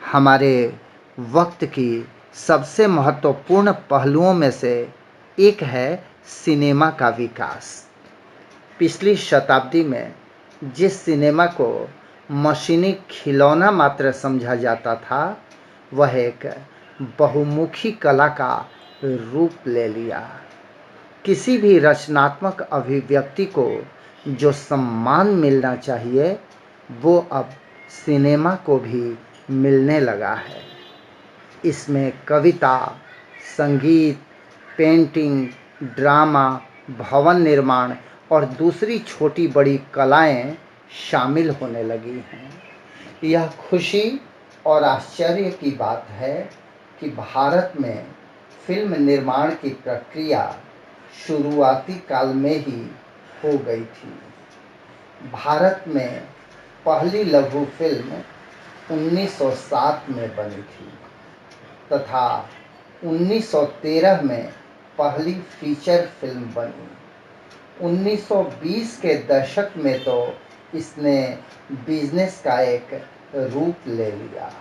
हमारे वक्त की सबसे महत्वपूर्ण पहलुओं में से एक है सिनेमा का विकास। पिछली शताब्दी में जिस सिनेमा को मशीनी खिलौना मात्र समझा जाता था, वह एक बहुमुखी कला का रूप ले लिया। किसी भी रचनात्मक अभिव्यक्ति को जो सम्मान मिलना चाहिए, वो अब सिनेमा को भी मिलने लगा है। इसमें कविता, संगीत, पेंटिंग, ड्रामा, भवन निर्माण और दूसरी छोटी बड़ी कलाएं शामिल होने लगी हैं। यह खुशी और आश्चर्य की बात है कि भारत में फिल्म निर्माण की प्रक्रिया शुरुआती काल में ही हो गई थी। भारत में पहली लघु फिल्म 1907 में बनी थी तथा 1913 में पहली फीचर फिल्म बनी। 1920 के दशक में तो इसने बिजनेस का एक रूप ले लिया।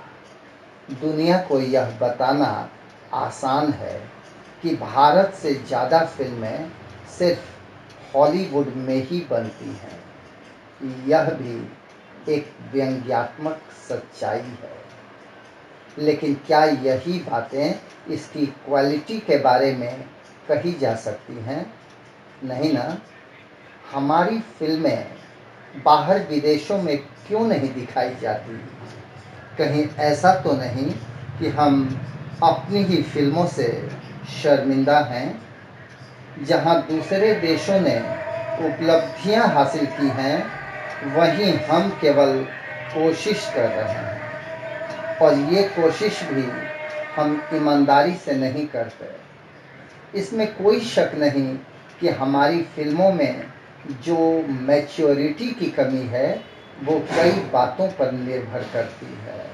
दुनिया को यह बताना आसान है कि भारत से ज़्यादा फिल्में सिर्फ हॉलीवुड में ही बनती हैं। यह भी एक व्यंग्यात्मक सच्चाई है। लेकिन क्या यही बातें इसकी क्वालिटी के बारे में कही जा सकती हैं? नहीं ना। हमारी फिल्में बाहर विदेशों में क्यों नहीं दिखाई जाती? कहीं ऐसा तो नहीं कि हम अपनी ही फिल्मों से शर्मिंदा हैं? जहां दूसरे देशों ने उपलब्धियां हासिल की हैं, वहीं हम केवल कोशिश कर रहे हैं, और ये कोशिश भी हम ईमानदारी से नहीं करते। इसमें कोई शक नहीं कि हमारी फिल्मों में जो मैच्योरिटी की कमी है, वो कई बातों पर निर्भर करती है।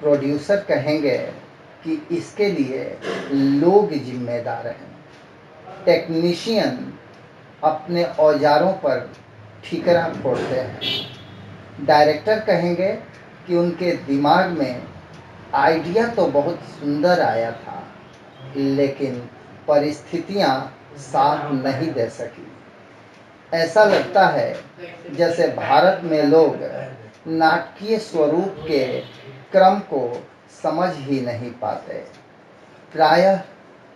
प्रोड्यूसर कहेंगे कि इसके लिए लोग जिम्मेदार हैं। टेक्नीशियन अपने औजारों पर ठिकरा फोड़ते हैं। डायरेक्टर कहेंगे कि उनके दिमाग में आइडिया तो बहुत सुंदर आया था, लेकिन परिस्थितियां साथ नहीं दे सकी। ऐसा लगता है जैसे भारत में लोग नाटकीय स्वरूप के क्रम को समझ ही नहीं पाते। प्रायः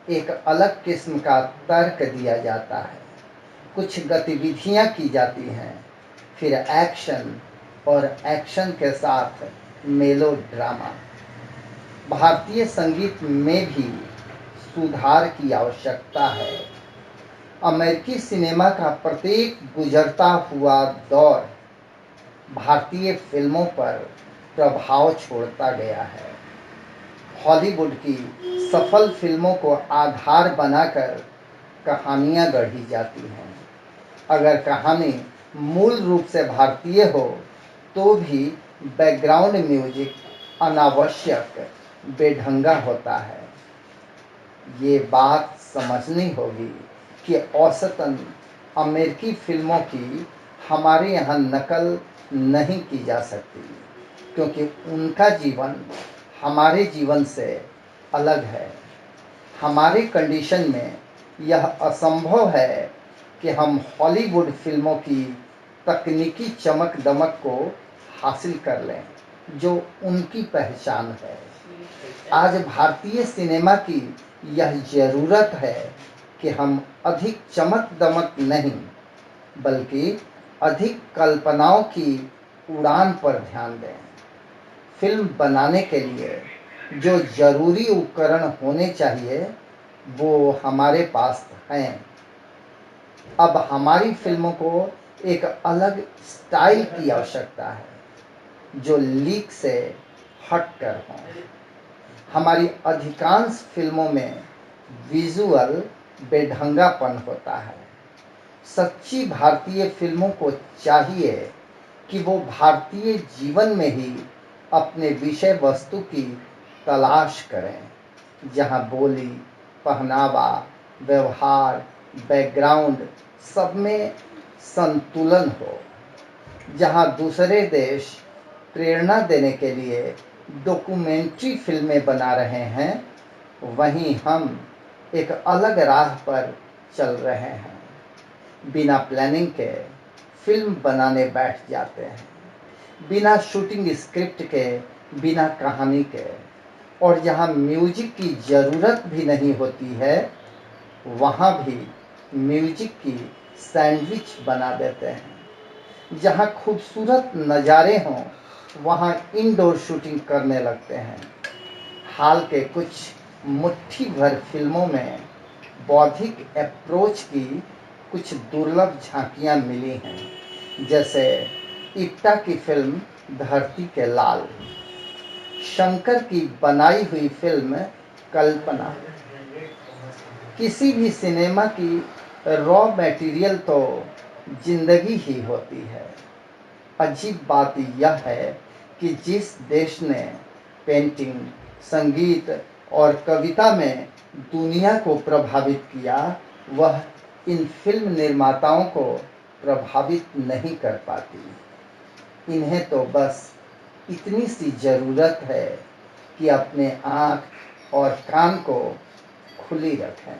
एक अलग किस्म का तर्क दिया जाता है, कुछ गतिविधियां की जाती हैं, फिर एक्शन और एक्शन के साथ मेलोड्रामा। भारतीय संगीत में भी सुधार की आवश्यकता है। अमेरिकी सिनेमा का प्रत्येक गुजरता हुआ दौर भारतीय फिल्मों पर प्रभाव छोड़ता गया है। हॉलीवुड की सफल फिल्मों को आधार बनाकर कहानियां गढ़ी जाती हैं। अगर कहानी मूल रूप से भारतीय हो, तो भी बैकग्राउंड म्यूजिक अनावश्यक बेढंगा होता है। ये बात समझनी होगी कि औसतन अमेरिकी फिल्मों की हमारे यहाँ नकल नहीं की जा सकती, क्योंकि उनका जीवन हमारे जीवन से अलग है। हमारे कंडीशन में यह असंभव है कि हम हॉलीवुड फिल्मों की तकनीकी चमक दमक को हासिल कर लें, जो उनकी पहचान है। आज भारतीय सिनेमा की यह ज़रूरत है कि हम अधिक चमक दमक नहीं, बल्कि अधिक कल्पनाओं की उड़ान पर ध्यान दें। फिल्म बनाने के लिए जो ज़रूरी उपकरण होने चाहिए, वो हमारे पास हैं। अब हमारी फिल्मों को एक अलग स्टाइल की आवश्यकता है, जो लीक से हटकर हो। हमारी अधिकांश फिल्मों में विजुअल बेढंगापन होता है। सच्ची भारतीय फिल्मों को चाहिए कि वो भारतीय जीवन में ही अपने विषय वस्तु की तलाश करें, जहां बोली, पहनावा, व्यवहार, बैकग्राउंड सब में संतुलन हो। जहां दूसरे देश प्रेरणा देने के लिए डॉक्यूमेंट्री फिल्में बना रहे हैं, वहीं हम एक अलग राह पर चल रहे हैं। बिना प्लानिंग के फिल्म बनाने बैठ जाते हैं, बिना शूटिंग स्क्रिप्ट के, बिना कहानी के। और जहाँ म्यूजिक की ज़रूरत भी नहीं होती है, वहाँ भी म्यूजिक की सैंडविच बना देते हैं। जहाँ खूबसूरत नज़ारे हों, वहाँ इंडोर शूटिंग करने लगते हैं। हाल के कुछ मुट्ठी भर फिल्मों में बौद्धिक अप्रोच की कुछ दुर्लभ झांकियां मिली हैं, जैसे इप्टा की फिल्म धरती के लाल, शंकर की बनाई हुई फिल्म कल्पना। किसी भी सिनेमा की रॉ मटेरियल तो जिंदगी ही होती है। अजीब बात यह है कि जिस देश ने पेंटिंग, संगीत और कविता में दुनिया को प्रभावित किया, वह इन फिल्म निर्माताओं को प्रभावित नहीं कर पाती। इन्हें तो बस इतनी सी ज़रूरत है कि अपने आँख और कान को खुली रखें।